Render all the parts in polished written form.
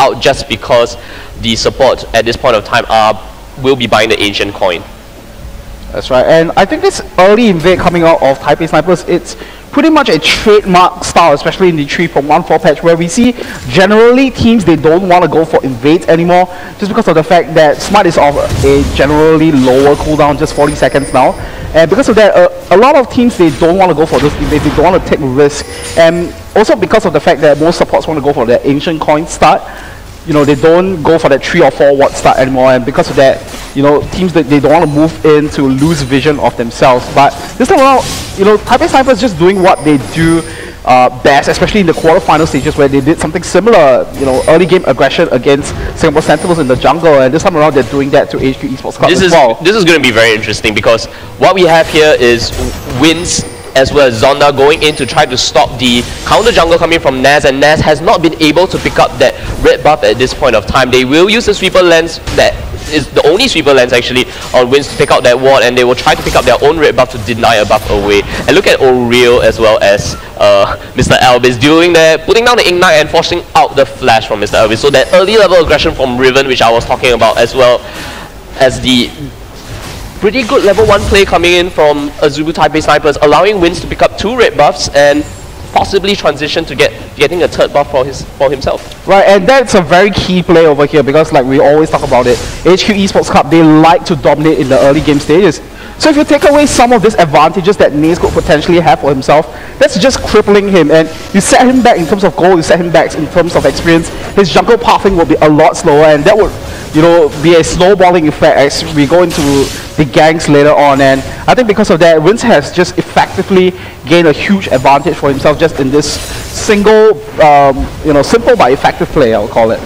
out just because the support at this point of time will be buying the ancient coin. That's right, and I think this early invade coming out of Taipei Snipers, it's pretty much a trademark style, especially in the 3.14 patch, where we see generally teams, they don't want to go for invades anymore, just because of the fact that Smite is of a generally lower cooldown, just 40 seconds now. And because of that, a lot of teams, they don't want to go for those invades, they don't want to take risk. And also because of the fact that most supports want to go for the ancient coin start, you know, they don't go for that 3 or 4 watt start anymore, and because of that, you know, teams that they don't want to move in to lose vision of themselves. But this time around, you know, Taipei Snipers just doing what they do best, especially in the quarterfinal stages where they did something similar, you know, early game aggression against Singapore Sentinels in the jungle, and this time around they're doing that to AZB Esports Club as well. This is going to be very interesting because what we have here is wins as well as Zonda going in to try to stop the counter jungle coming from Naz, and Naz has not been able to pick up that red buff at this point of time. They will use the sweeper lens, that is the only sweeper lens actually on Wins to pick out that ward, and they will try to pick up their own red buff to deny a buff away. And look at O'Reilly as well as Mr. Albis doing that, putting down the Ignite and forcing out the flash from Mr. Albis. So that early level aggression from Riven, which I was talking about, as well as the pretty good level 1 play coming in from Azubu Taipei Snipers, allowing Wins to pick up 2 red buffs and possibly transition to getting a 3rd buff for himself. Right, and that's a very key play over here because, like we always talk about it, AHQ Esports Club, they like to dominate in the early game stages. So if you take away some of these advantages that Naze could potentially have for himself, that's just crippling him, and you set him back in terms of gold, you set him back in terms of experience, his jungle pathing will be a lot slower, and that would, you know, be a snowballing effect as we go into the ganks later on. And I think because of that, Wins has just effectively gained a huge advantage for himself just in this single, you know, simple but effective play, I'll call it.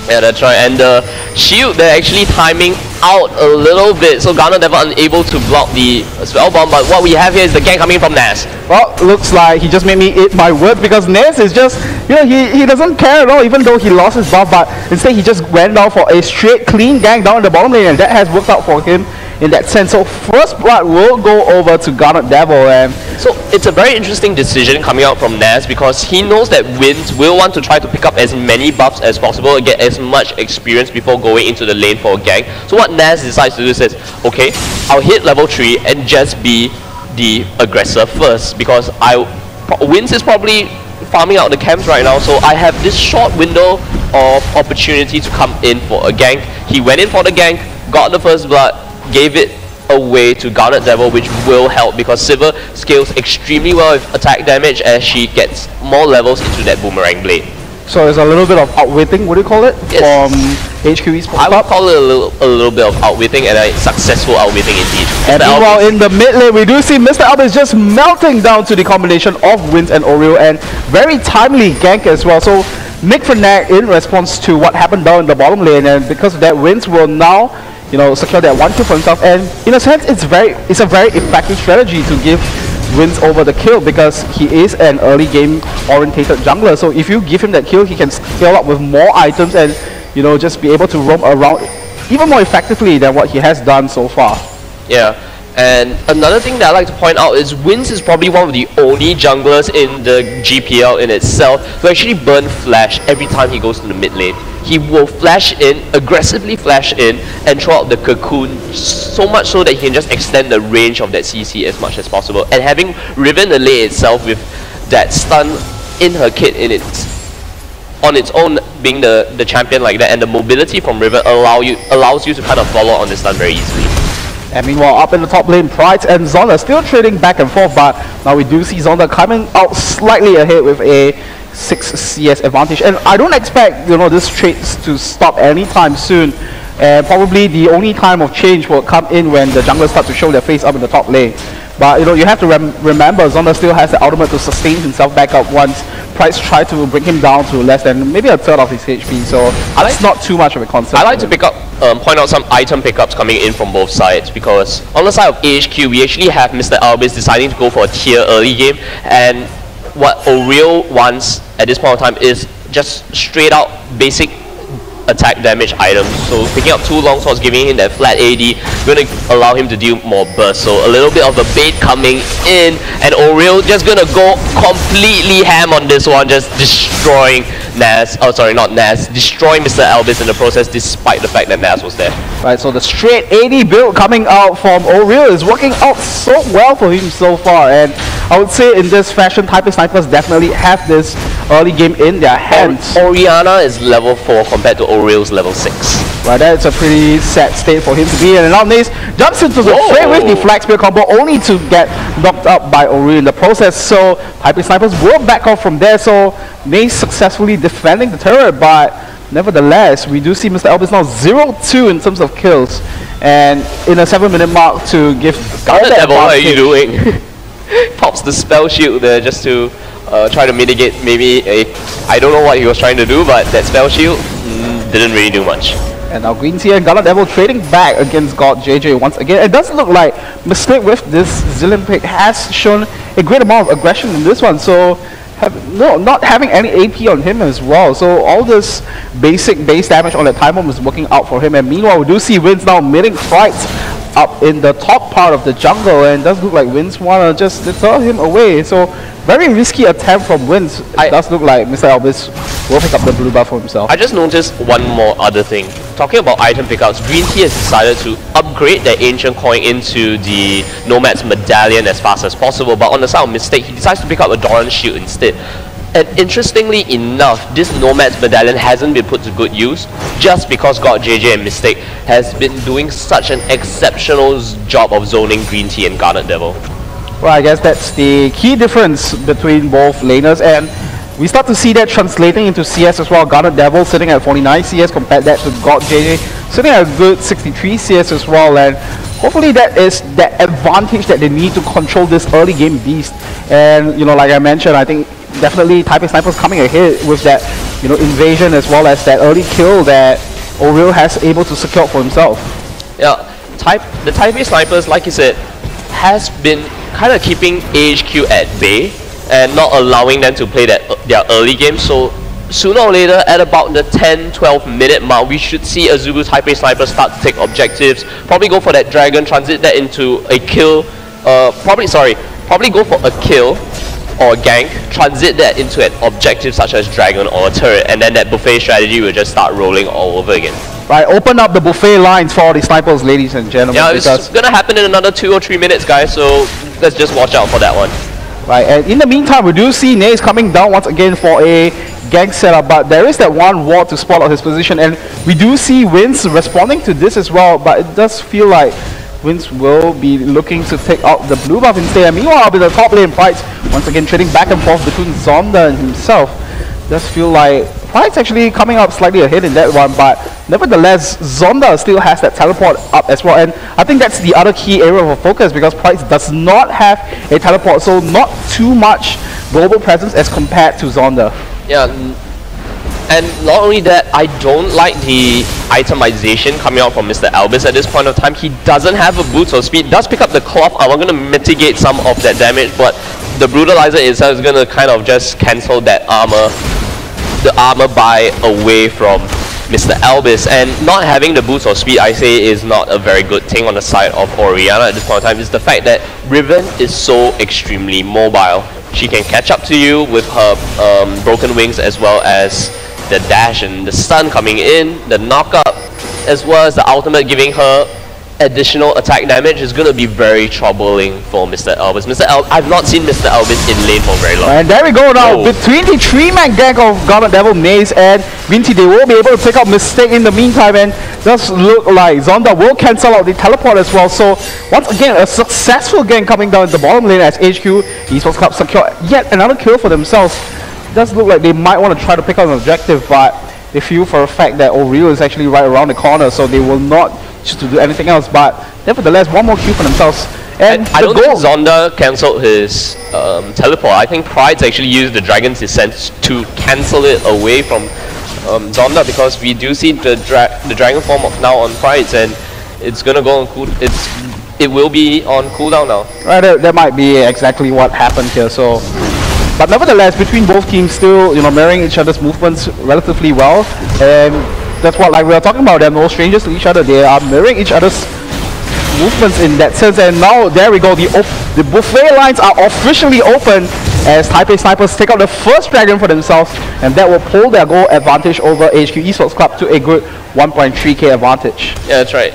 Yeah, that's right. And the shield, they're actually timing out a little bit, so Garnet never unable to block the spellbomb. But what we have here is the gank coming from Naz. Well, looks like he just made me eat my words because Naz is just, you know, he doesn't care at all, even though he lost his buff, but instead he just went down for a straight clean gank down in the bottom lane, and that has worked out for him in that sense. So first blood will go over to Garnet Devil, and so it's a very interesting decision coming out from Naz because he knows that Wins will want to try to pick up as many buffs as possible and get as much experience before going into the lane for a gank. So what Naz decides to do is, okay, I'll hit level 3 and just be the aggressor first because Wins is probably farming out the camps right now, so I have this short window of opportunity to come in for a gank. He went in for the gank, got the first blood, gave it away to Garnet Devil, which will help because Sivir scales extremely well with attack damage as she gets more levels into that boomerang blade. so it's a little bit of outwitting, what do you call it? Yes. From AHQ Esports Club? I would call it a little bit of outwitting, and a successful outwitting indeed. And meanwhile in the mid lane we do see Mr. Albis just melting down to the combination of Wins and Oreo, and very timely gank as well. So Nick Fernac in response to what happened down in the bottom lane, and because of that, Wins will now, you know, secure that 1 kill for himself, and in a sense it's a very effective strategy to give Wins over the kill because he is an early game orientated jungler. So if you give him that kill, he can scale up with more items and, you know, just be able to roam around even more effectively than what he has done so far. Yeah. And another thing that I like to point out is Wins is probably one of the only junglers in the GPL in itself who actually burn flash every time he goes to the mid lane. He will flash in, aggressively flash in, and throw out the cocoon so much so that he can just extend the range of that CC as much as possible. And having Riven the lane itself with that stun in her kit on its own being the champion like that, and the mobility from Riven allows you to kind of follow on the stun very easily. And meanwhile, up in the top lane, Pride and Zonda still trading back and forth, but now we do see Zonda coming out slightly ahead with a 6 CS advantage. And I don't expect, you know, this trades to stop anytime soon. And probably the only time of change will come in when the junglers start to show their face up in the top lane. But, you know, you have to remember, Zonda still has the ultimate to sustain himself back up once Price tried to bring him down to less than maybe a third of his HP, so it's not too much of a concern. I like to point out some item pickups coming in from both sides, because on the side of AHQ, we actually have Mr. Albis deciding to go for a tier early game, and what O'Reilly wants at this point of time is just straight out basic attack damage items. So picking up 2 longswords, giving him that flat AD, going to allow him to deal more burst. So a little bit of a bait coming in, and O'Reilly just going to go completely ham on this one, just destroying Nas, oh sorry, not Nas, destroy Mr. Albis in the process despite the fact that Nas was there. Right, so the straight 80 build coming out from Oriel is working out so well for him so far, and I would say in this fashion, Taipei Snipers definitely have this early game in their hands. Oriana is level 4 compared to Oriel's level 6. Right, that's a pretty sad state for him to be in, and now Nace jumps into the fray with the flag spear combo only to get knocked up by Oriel in the process, so Taipei Snipers will back off from there, so Nace successfully defending the turret, but nevertheless, we do see Mr. Albis now 0-2 in terms of kills, and in a 7-minute mark to give Garnet Devil, what are you doing? Pops the spell shield there just to try to mitigate maybe a... I don't know what he was trying to do, but that spell shield didn't really do much. And now Green Tea and Garnet Devil trading back against God JJ once again. It does look like Mistake with this Zillion pick has shown a great amount of aggression in this one, so not having any AP on him as well, so all this basic base damage on that time bomb is working out for him, and meanwhile we do see Wins now meeting Frights up in the top part of the jungle, and it does look like Wins wanna just deter him away, so very risky attempt from Wins. It does look like Mr. Albis will pick up the blue buff for himself. I just noticed one more other thing. Talking about item pickups, Green Tea has decided to upgrade their Ancient Coin into the Nomad's Medallion as fast as possible, but on the side of Mistake, he decides to pick up a Doran Shield instead. And interestingly enough, this Nomad's Medallion hasn't been put to good use just because God JJ and Mistake has been doing such an exceptional job of zoning Green Tea and Garnet Devil. Well, I guess that's the key difference between both laners, and we start to see that translating into CS as well. Garnet Devil sitting at 49 CS, compared that to God JJ sitting at a good 63 CS as well, and hopefully that is that advantage that they need to control this early game beast. And you know, like I mentioned, I think definitely Taipei Snipers coming ahead with that, you know, invasion as well as that early kill that Oriel has able to secure for himself. Yeah, the Taipei Snipers, like you said, has been kind of keeping ahq at bay and not allowing them to play their early game, so sooner or later at about the 10-12 minute mark we should see Azubu Taipei Snipers start to take objectives, probably go for that dragon, transit that into a kill, probably go for a kill or a gank, transit that into an objective such as dragon or a turret, and then that buffet strategy will just start rolling all over again. Right, open up the buffet lines for the snipers, ladies and gentlemen. Yeah, it's gonna happen in another 2 or 3 minutes, guys, so let's just watch out for that one. Right, and in the meantime, we do see Nace coming down once again for a gank setup, but there is that one ward to spot out his position, and we do see Wins responding to this as well, but it does feel like Wins will be looking to take out the blue buff instead. And meanwhile, with the top lane fights, once again trading back and forth between Zonda and himself. Does feel like Prite's actually coming up slightly ahead in that one, but nevertheless, Zonda still has that teleport up as well, and I think that's the other key area of focus because Prite does not have a teleport, so not too much global presence as compared to Zonda. Yeah, and not only that, I don't like the itemization coming out from Mr. Albis at this point of time. He doesn't have a boots of speed, does pick up the cloth armor, going to mitigate some of that damage, but the brutalizer itself is going to kind of just cancel that armor, the armor buy away from Mr. Albis, and not having the boost of speed, I say, is not a very good thing on the side of Oriana at this point in time. Is the fact that Riven is so extremely mobile. She can catch up to you with her broken wings as well as the dash and the stun coming in, the knockup, as well as the ultimate giving her additional attack damage is going to be very troubling for Mr. Albis. I've not seen Mr. Albis in lane for very long. And there we go now, between the 3-man gank of Garnet Devil, Nace and Vinti, they will be able to pick up Mistake in the meantime, and does look like Zonda will cancel out the teleport as well. So once again, a successful gank coming down the bottom lane as ahq Esports Club secure yet another kill for themselves. It does look like they might want to try to pick up an objective, but they feel for a fact that Oriel is actually right around the corner, so they will not choose to do anything else, but nevertheless, one more kill for themselves. And I don't think Zonda cancelled his teleport. I think Pride's actually used the Dragon's Descent to cancel it away from Zonda, because we do see the Dragon form now on Pride's, and it's gonna go on it will be on cooldown now. Right, that might be exactly what happened here. So, but nevertheless, between both teams, still mirroring each other's movements relatively well, and that's what we are talking about. They're no strangers to each other. They are mirroring each other's movements in that sense. And now there we go. The buffet lines are officially open, as Taipei Snipers take out the first dragon for themselves, and that will pull their goal advantage over AHQ Esports Club to a good 1.3k advantage. Yeah, that's right.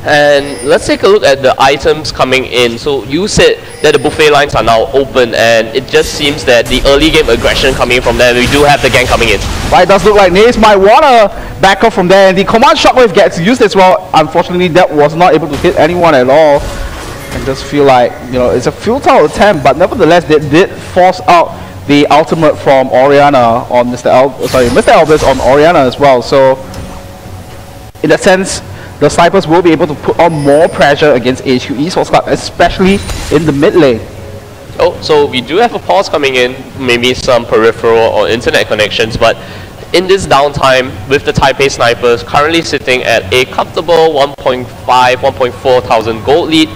And let's take a look at the items coming in. So you said that the buffet lines are now open, and it just seems that the early game aggression coming from there, we do have the gang coming in. Right, it does look like Naze might want to back off from there, and the command shockwave gets used as well. Unfortunately, that was not able to hit anyone at all. And just feel like, you know, it's a futile attempt, but nevertheless, they did force out the ultimate from Oriana on Mr. Albus on Oriana as well. So, in that sense, the snipers will be able to put on more pressure against AHQ Esports Club, especially in the mid lane. Oh, so we do have a pause coming in, maybe some peripheral or internet connections, but in this downtime with the Taipei Snipers currently sitting at a comfortable 1.4 thousand gold lead,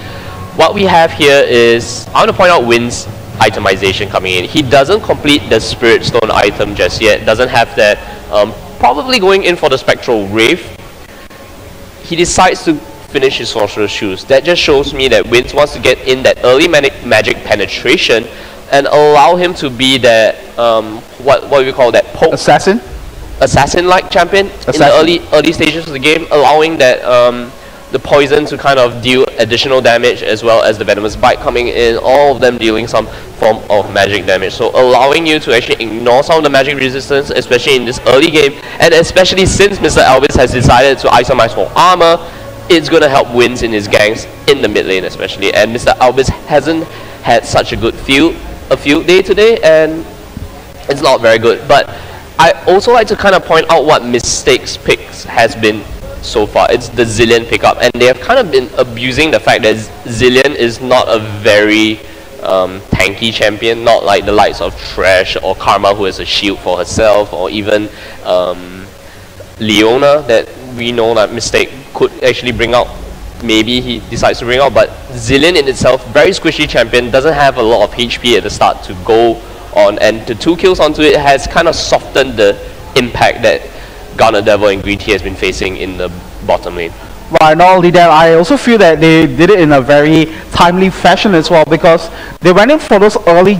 what we have here is, I want to point out Win's itemization coming in. He doesn't complete the Spirit Stone item just yet, doesn't have that, probably going in for the Spectral Wraith. He decides to finish his Sorcerer's Shoes. That just shows me that Wins wants to get in that early magic penetration and allow him to be that, what do we call that? Poke assassin-like champion in the early stages of the game, allowing that the poison to kind of deal additional damage as well as the venomous bite coming in, all of them dealing some form of magic damage. So allowing you to actually ignore some of the magic resistance, especially in this early game, and especially since Mr. Albus has decided to itemize for armor, it's going to help Wins in his gangs in the mid lane especially. And Mr. Albus hasn't had such a good field day today, and it's not very good. But I also like to kind of point out what Mistake's picks has been so far. It's the Zilean pickup, and they have kind of been abusing the fact that Zilean is not a very tanky champion, not like the likes of Trash or Karma, who has a shield for herself, or even Leona that we know that Mistake could actually bring out. Maybe he decides to bring out, but Zilean in itself, very squishy champion, doesn't have a lot of HP at the start to go on, and the 2 kills onto it has kind of softened the impact that Garnet Devil and Green Tea has been facing in the bottom lane. Right, not only that, I also feel that they did it in a very timely fashion as well, because they went in for those early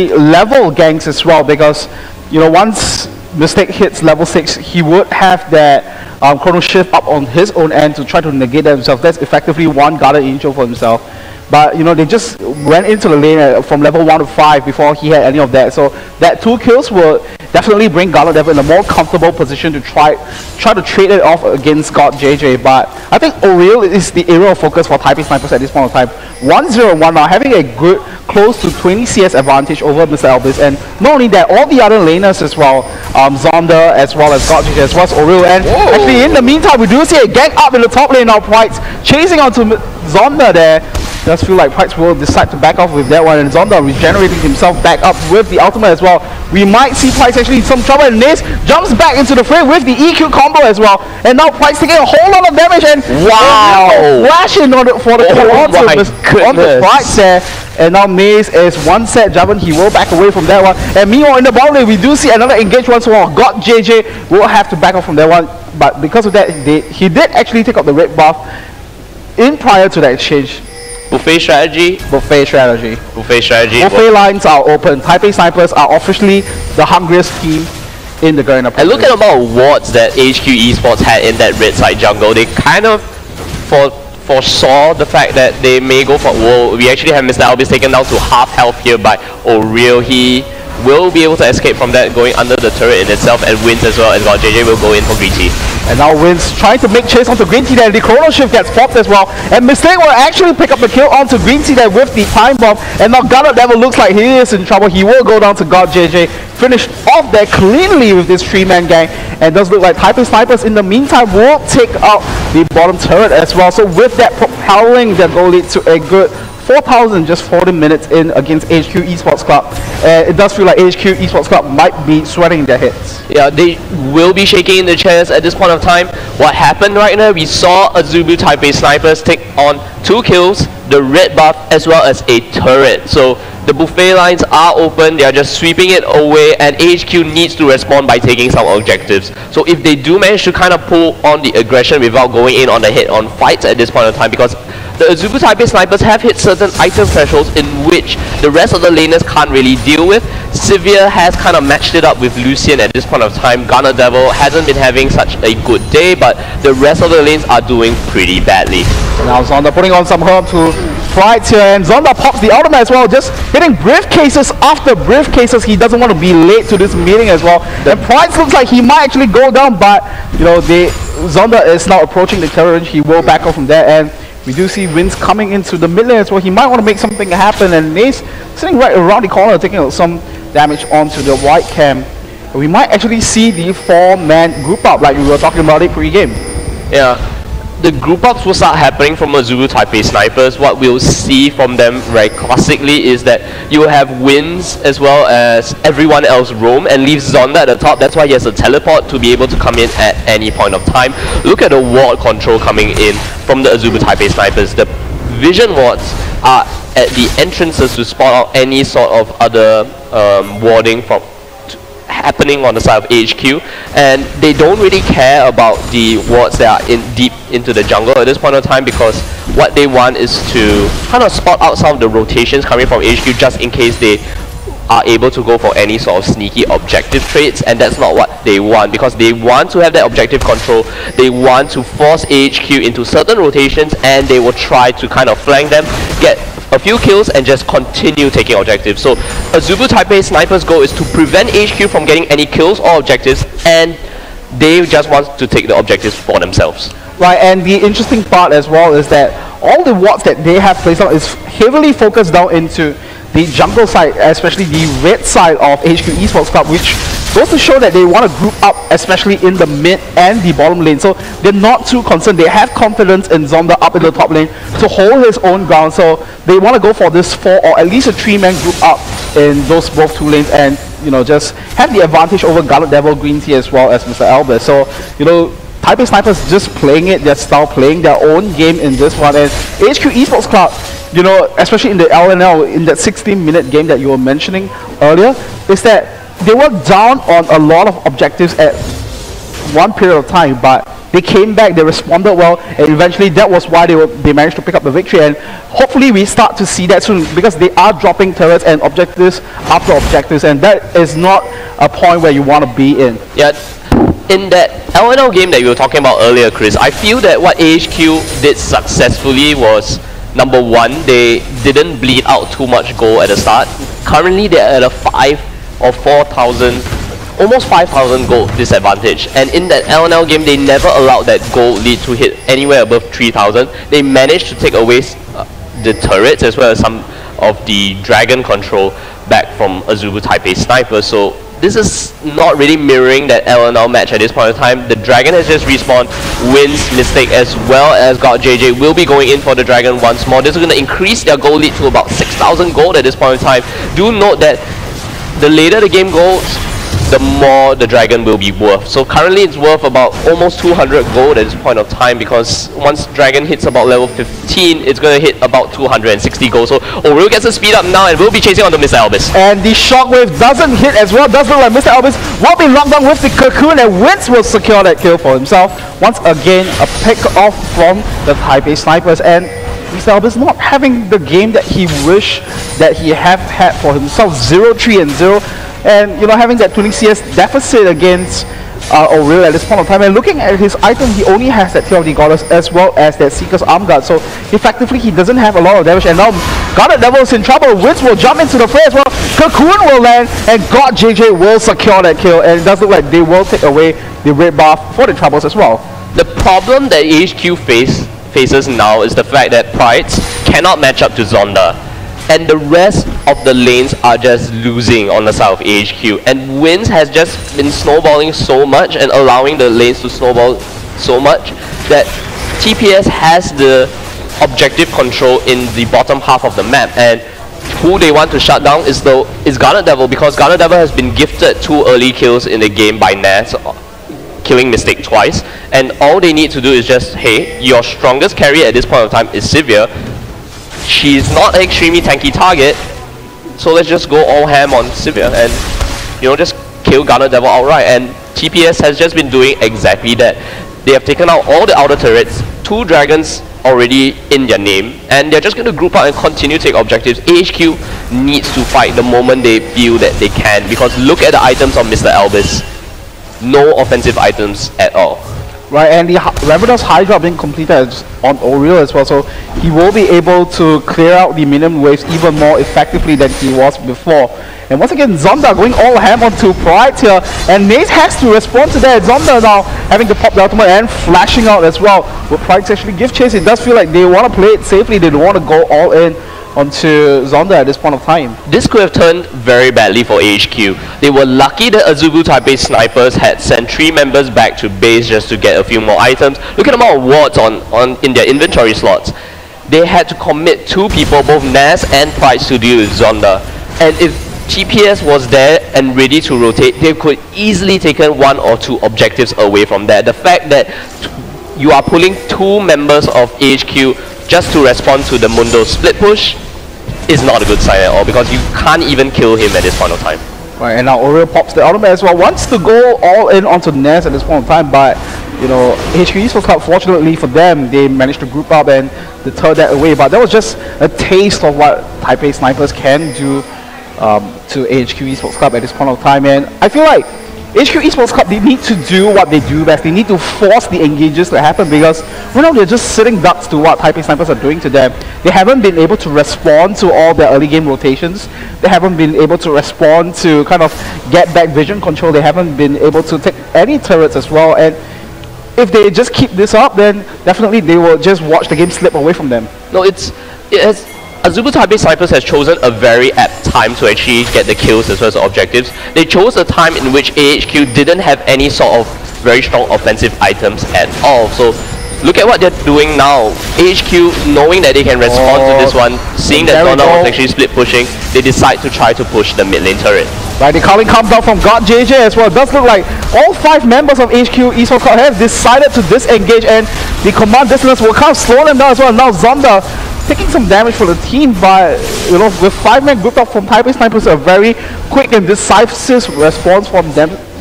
level ganks as well, because, you know, once Mistake hits level 6, he would have that Chrono Shift up on his own end to try to negate that himself. That's effectively one Guarded Angel for himself. But, you know, they just went into the lane from level 1 to 5 before he had any of that. So that 2 kills will definitely bring Garnet Devil in a more comfortable position to try to trade it off against God JJ. But I think Oriel is the area of focus for Taipei Snipers at this point of time. 1-0-1 now, having a good close to 20 CS advantage over Mr. Albus. And not only that, all the other laners as well, Zonda as well as God JJ as well as Oriel. And actually in the meantime, we do see a gang up in the top lane now, Prites chasing onto Zonda there. Does feel like Prites will decide to back off with that one, and Zonda regenerating himself back up with the ultimate as well. We might see Prites actually in some trouble, and Naze jumps back into the fray with the EQ combo as well. And now Prites taking a whole lot of damage, and wow, flashing on it for the kill on the Prites there. And now Maze is one set Javan, he will back away from that one. And meanwhile in the bottom lane, we do see another engage once more. God JJ will have to back off from that one, but because of that, he did actually take up the red buff in prior to that exchange. Buffet strategy. Buffet lines are open. Taipei Snipers are officially the hungriest team in the Garena. And look at the amount of wards that AHQ Esports had in that red side jungle. They kind of foresaw the fact that they may go for... Whoa, we actually have Mr. Albus taken down to half health here by Oriel. He will be able to escape from that going under the turret in itself, and Wins as well, as well. JJ will go in for Green Tea. And now Wins trying to make chase onto Green Tea there. The Chrono Shift gets popped as well. And Mistake will actually pick up the kill onto Green Tea there with the time bomb. And now Garnet Devil looks like he is in trouble. He will go down to God JJ. Finished off there cleanly with this 3-man gang. And does look like Taipei Snipers in the meantime will take out the bottom turret as well. So with that propelling their goal lead to a good 4,000 just 40 minutes in against AHQ Esports Club. It does feel like AHQ Esports Club might be sweating their hits. Yeah, they will be shaking in the chairs at this point of time. What happened right now, we saw Azubu Taipei Snipers take on 2 kills, the red buff, as well as a turret. So the buffet lines are open, they are just sweeping it away, and AHQ needs to respond by taking some objectives. So if they do manage to kind of pull on the aggression without going in on the head-on fights at this point of time, because the Azubu Taipei snipers have hit certain item thresholds in which the rest of the laners can't really deal with. Sivir has kind of matched it up with Lucian at this point of time. Gunner Devil hasn't been having such a good day, but the rest of the lanes are doing pretty badly. Now Zonda putting on some herb to Prides here, and Zonda pops the ultimate as well, just hitting briefcases after briefcases. He doesn't want to be late to this meeting as well. And Prides looks like he might actually go down, but you know, Zonda is now approaching the terror range. He will back off from there, and we do see Wins coming into the mid lane as well. He might want to make something happen, and Nace sitting right around the corner, taking some damage onto the white cam. We might actually see the 4-man group up like we were talking about it pre-game. Yeah, the group ups will start happening from Azubu Taipei snipers. What we'll see from them very classically is that you will have Wins as well as everyone else roam and leave Zonda at the top. That's why he has a teleport to be able to come in at any point of time. Look at the ward control coming in from the Azubu Taipei snipers. The vision wards are at the entrances to spot out any sort of other warding from happening on the side of AHQ, and they don't really care about the wards that are deep into the jungle at this point of time, because what they want is to kind of spot out some of the rotations coming from AHQ just in case they are able to go for any sort of sneaky objective trades, and that's not what they want, because they want to have that objective control. They want to force AHQ into certain rotations, and they will try to kind of flank them, get a few kills, and just continue taking objectives. So Azubu Taipei snipers' goal is to prevent HQ from getting any kills or objectives, and they just want to take the objectives for themselves. Right, and the interesting part as well is that all the wards that they have placed out is heavily focused down into the jungle side, especially the red side of HQ Esports Club, which goes to show that they want to group up, especially in the mid and the bottom lane. So they're not too concerned. They have confidence in Zonda up in the top lane to hold his own ground. So they want to go for this 4 or at least a 3-man group up in those both 2 lanes, and you know, just have the advantage over Garnet Devil, Green Tea as well as Mr. Albert. So you know, Taipei Snipers just playing it their style, playing their own game in this one. And HQ Esports Club, you know, especially in the LNL, in that 16-minute game that you were mentioning earlier, is that they were down on a lot of objectives at one period of time, but they came back, they responded well, and eventually that was why they managed to pick up the victory. And hopefully we start to see that soon, because they are dropping turrets and objectives after objectives, and that is not a point where you want to be in. Yeah. In that LNL game that you were talking about earlier, Chris, I feel that what AHQ did successfully was, number one, they didn't bleed out too much gold at the start. Currently they're at a 5 or 4,000, almost 5,000 gold disadvantage. And in that LNL game, they never allowed that gold lead to hit anywhere above 3,000. They managed to take away the turrets as well as some of the dragon control back from Azubu Taipei snipers. So this is not really mirroring that LNL match at this point in time. The dragon has just respawned. Wins, Mistake as well as God JJ will be going in for the dragon once more. This is going to increase their gold lead to about 6,000 gold at this point in time. Do note that the later the game goes, the more the dragon will be worth. So currently it's worth about almost 200 gold at this point of time, because once dragon hits about level 15, it's going to hit about 260 gold. So Oreo gets a speed up now and will be chasing onto Mr. Albus. And the shockwave doesn't hit as well. Does look like Mr. Albus will be locked down with the cocoon, and Wins will secure that kill for himself. Once again, a pick off from the Taipei snipers, and Mr. Albus not having the game that he wished that he have had for himself. 0-3 and 0. And you know, having that 20 CS deficit against Aurel at this point of time, and looking at his item, he only has that Tail of the Goddess as well as that Seeker's Arm Guard. So effectively he doesn't have a lot of damage, and now Garnet Devil's in trouble. Wins will jump into the fray as well. Cocoon will land, and God JJ will secure that kill, and it does look like they will take away the red buff for the troubles as well. The problem that AHQ faces now is the fact that Prides cannot match up to Zonda, and the rest of the lanes are just losing on the side of AHQ, and Wins has just been snowballing so much and allowing the lanes to snowball so much that TPS has the objective control in the bottom half of the map, and who they want to shut down is Garnet Devil, because Garnet Devil has been gifted 2 early kills in the game by Naz, killing Mistake twice, and all they need to do is just, hey, your strongest carry at this point of time is Sivir. She's not an extremely tanky target, so let's just go all ham on Sivir and, you know, just kill Garnet Devil outright. And TPS has just been doing exactly that. They have taken out all the outer turrets, 2 dragons already in their name, and they're just going to group out and continue to take objectives. AHQ needs to fight the moment they feel that they can, because look at the items of Mr. Albis. No offensive items at all. Right, and the Ravenous Hydra being completed on Oriel as well, so he will be able to clear out the minion waves even more effectively than he was before. And once again, Zonda going all ham onto Pride here, and Naze has to respond to that. Zonda now having to pop the ultimate and flashing out as well. Will Pride actually give chase? It does feel like they want to play it safely, they don't want to go all in onto Zonda at this point of time. This could have turned very badly for AHQ. They were lucky that Azubu Taipei snipers had sent 3 members back to base just to get a few more items. Look at the amount of wards in their inventory slots. They had to commit 2 people, both Nas and Price, to deal with Zonda. And if TPS was there and ready to rotate, they could easily taken 1 or 2 objectives away from that. The fact that you are pulling 2 members of AHQ just to respond to the Mundo split push is not a good sign at all, because you can't even kill him at this point of time. Right, and now Oriel pops the ultimate as well. Wants to go all in onto Ness at this point of time, but you know, HQ Esports Club, fortunately for them, they managed to group up and deter that away. But that was just a taste of what Taipei Snipers can do to HQ Esports Club at this point of time. And I feel like HQ Esports Club, they need to do what they do best. They need to force the engages to happen, because right now they're just sitting ducks to what Taipei Snipers are doing to them. They haven't been able to respond to all their early game rotations. They haven't been able to respond to kind of get back vision control. They haven't been able to take any turrets as well. And if they just keep this up, then definitely they will just watch the game slip away from them. No, Azubu Taipei Snipers has chosen a very apt time to actually get the kills as well as the objectives. They chose a time in which AHQ didn't have any sort of very strong offensive items at all. So look at what they're doing now. AHQ, knowing that they can respond to this one, seeing that Zonda was actually split pushing, they decide to try to push the mid lane turret. Right, the calling comes down from God JJ as well. It does look like all 5 members of HQ Esports Club have decided to disengage, and the command distance will kind of slow them down as well. Now Zonda taking some damage for the team, but you know, with 5 men grouped up from Taipei Snipers, a very quick and decisive response from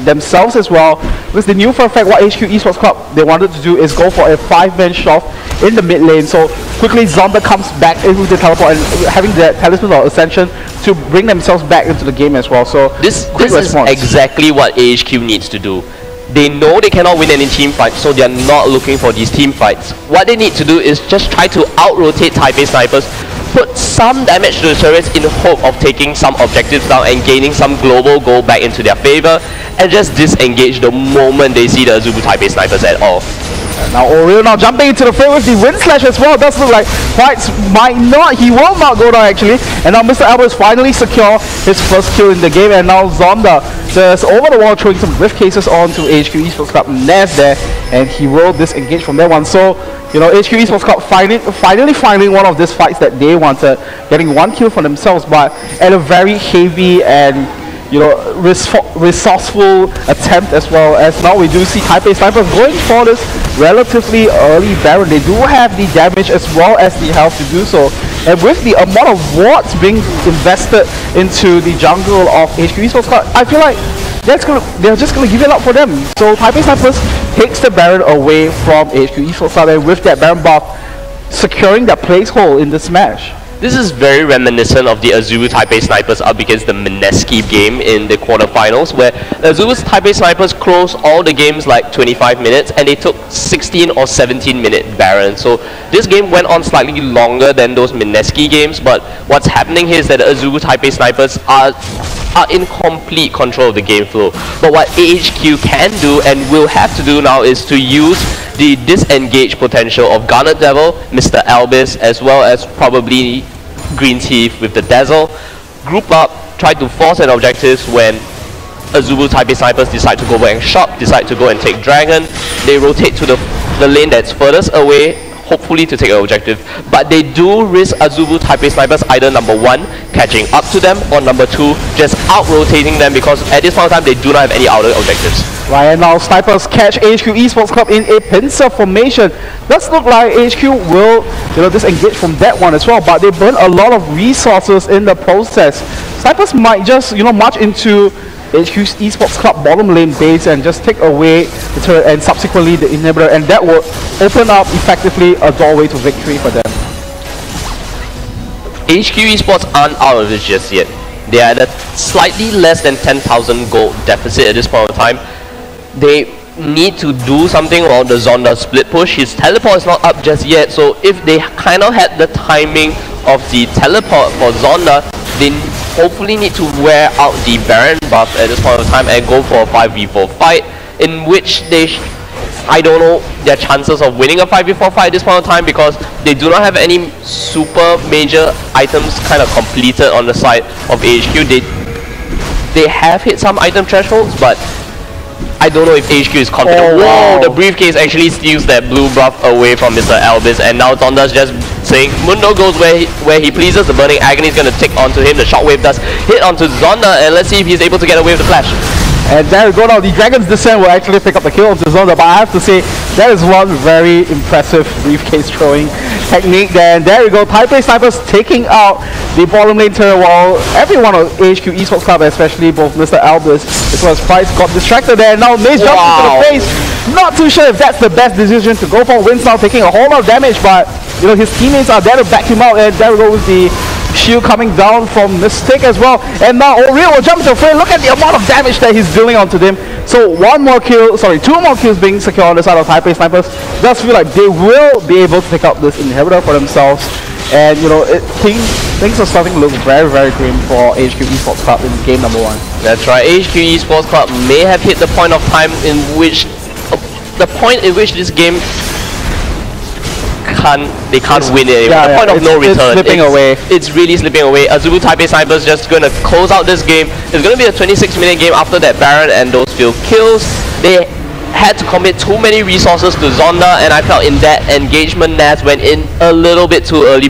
themselves as well. Because they knew for a fact what HQ Esports Club they wanted to do is go for a 5-man shove in the mid lane. So quickly Zonda comes back in with the teleport and having the talisman of ascension to bring themselves back into the game as well. So this is exactly what AHQ needs to do. They know they cannot win any team fights, so they are not looking for these team fights. What they need to do is just try to out-rotate Taipei Snipers, put some damage to the turrets in hope of taking some objectives down and gaining some global gold back into their favor, and just disengage the moment they see the Azubu Taipei Snipers at all. Now Oriel now jumping into the fray with the wind slash as well. It does look like White he will not go down actually. And now Mr. Albert finally secure his first kill in the game, and now Zonda just over the wall throwing some rift cases onto HQ Esports Club Naz there, and he will disengage from that one. So you know, HQ Esports Club finally finding one of these fights that they wanted, getting 1 kill for themselves, but at a very heavy and you know, resourceful attempt as well. As now we do see Taipei Snipers going for this relatively early Baron. They do have the damage as well as the health to do so, and with the amount of wards being invested into the jungle of HQ Esports Club, I feel like they're just gonna give it up for them. So Taipei Snipers takes the Baron away from HQ Esports Club, and with that Baron buff securing that place hole in the smash. This is very reminiscent of the Azubu Taipei Snipers up against the Mineski game in the quarterfinals, where the Azubu Taipei Snipers closed all the games like 25 minutes and they took 16 or 17 minute Baron. So this game went on slightly longer than those Mineski games, but what's happening here is that the Azubu Taipei Snipers are in complete control of the game flow. But what AHQ can do and will have to do now is to use the disengage potential of Garnet Devil, Mr. Albis, as well as probably Green Teeth with the Dazzle. Group up, try to force an objective when Azubu Taipei Snipers decide to go back and shop, decide to go and take Dragon. They rotate to the lane that's furthest away, hopefully to take an objective, but they do risk Azubu Taipei Snipers either number 1, catching up to them, or number 2, just out-rotating them, because at this point of time they do not have any outer objectives. Right, and now Snipers catch HQ Esports Club in a pincer formation. Does look like HQ will, you know, disengage from that one as well, but they burn a lot of resources in the process. Snipers might just, you know, march into HQ Esports Club bottom lane base and just take away the turret and subsequently the inhibitor, and that will open up effectively a doorway to victory for them. HQ Esports aren't out of it just yet. They are at a slightly less than 10,000 gold deficit at this point of time. They need to do something about the Zonda split push. His teleport is not up just yet, so if they kind of had the timing of the teleport for Zonda, they hopefully need to wear out the Baron buff at this point of time and go for a 5v4 fight, in which they I don't know their chances of winning a 5v4 fight at this point of time, because they do not have any super major items kind of completed on the side of AHQ. They have hit some item thresholds, but I don't know if HQ is confident. Oh, wow. Whoa, the briefcase actually steals that blue buff away from Mr. Albis, and now Zonda's just saying Mundo goes where he pleases. The Burning Agony is going to tick onto him. The Shockwave does hit onto Zonda, and let's see if he's able to get away with the flash. And there we go now, the Dragon's Descent will actually pick up the kill of the Zonda, but I have to say, that is one very impressive briefcase throwing technique there. And there we go, Taipei Snipers taking out the bottom lane turret, while everyone of AHQ Esports Club, especially both Mr. Albus as well as Price, got distracted there. Now Mace jumps into the face. Not too sure if that's the best decision to go for. Wins now taking a whole lot of damage, but you know, his teammates are there to back him out, and there we go with the shield coming down from Mystic as well. And now Oriel will jump to the fray. Look at the amount of damage that he's dealing onto them. So two more kills being secured on the side of Taipei Snipers. Does feel like they will be able to pick up this inhibitor for themselves. And you know, things are starting to look very, very grim for HQ Esports Club in game number 1. That's right, HQ Esports Club may have hit the point of time in which this game they can't win it. The point of no return. It's really slipping away. Azubu Taipei Snipers just going to close out this game. It's going to be a 26-minute game after that Baron and those few kills. They had to commit too many resources to Zonda, and I felt in that engagement Naz went in a little bit too early.